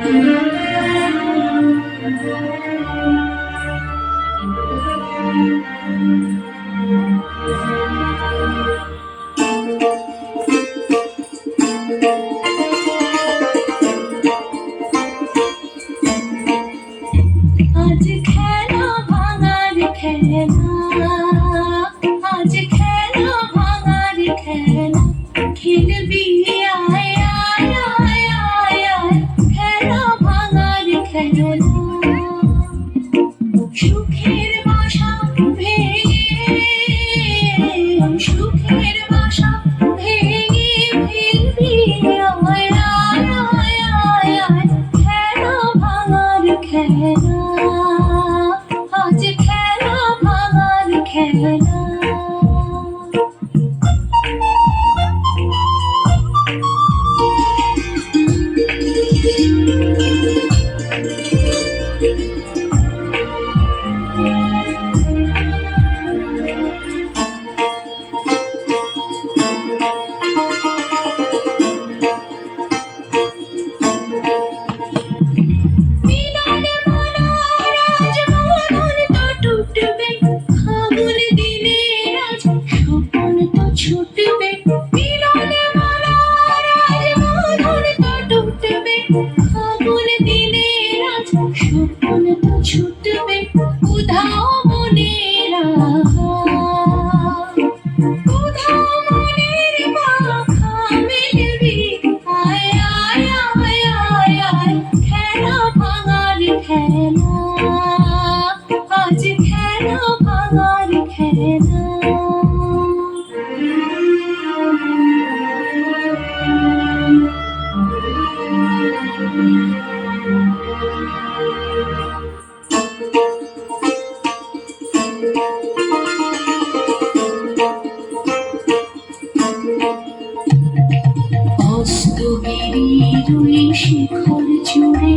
আজ খেলা ভাঙার খেলা, আজ খেলা ভাঙার খেলা, খেলবি আয় আয় আয় আয় আয়, খেলা ভাঙার খেলা। সুখের বাসা ভেঙে, সুখের বাসা ভেঙে ফেলবি আয় আয় আয় আয় আয়, খেলা ভাঙার খেলা, আজ খেলা ভাঙার খেলা। মিলনে মনার আজ বাঁধন তো টুটবে, ফাগুন দিনের আজ স্বপন তো ছুটবে। মিলনে মনার আজ বাঁধন তো টুটবে, ফাগুন দিনের আজ স্বপন তো ছুটবে। উধাও মনের আহার, উধাও মনের পাখা মেলবি আয় আয় আয় আয় আয়, খেলা ভাঙার খেলা, আজ খেলা ভাঙার খেলা। অস্তগিরির ওই শিখর জুড়ে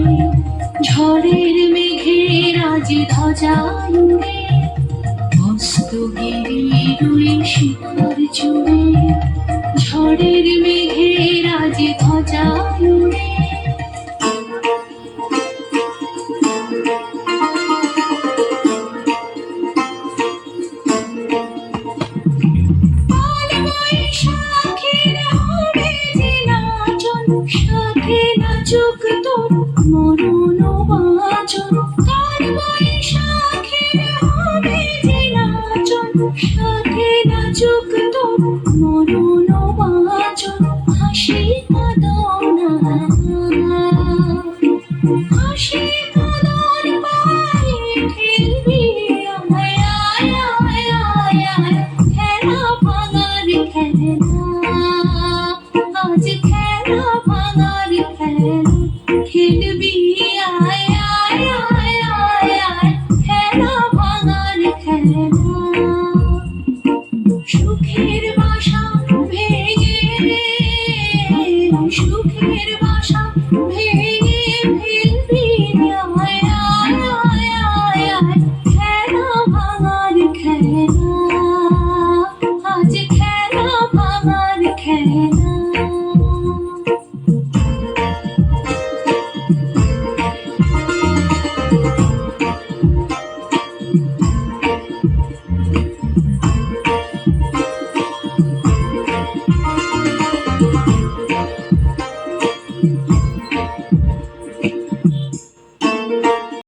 ঝড়ের মেঘের আজ ধ্বজা উড়ে। অস্তগিরির ওই শিখর জুড়ে ঝড়ের মেঘের আজ ধ্বজা উড়ে। বৈশাখের হবে যে নাচন, সাথে নাচুক তোর মরণ বাঁচন। কাল বৈশাখের হবে যে নাচন, সাথে নাচুক তোর মরণ বাঁচন। হাসি কাঁদনা, হাসি কাঁদন পায়ে ঠেলবি আয় আয় আয় আয় আয়, খেলা ভাঙার খেলা, আজ খেলা ভাঙার খেলা। খেলবি আয় আয় আয় আয় আয়, খেলা ভাঙার খেলা। সুখের বাসা ভেঙে, সুখের বাসা ভেঙে ফেলবি আয় আয় আয় আয় আয়, খেলা ভাঙার খেলা, আজ খেলা ভাঙার খেলা।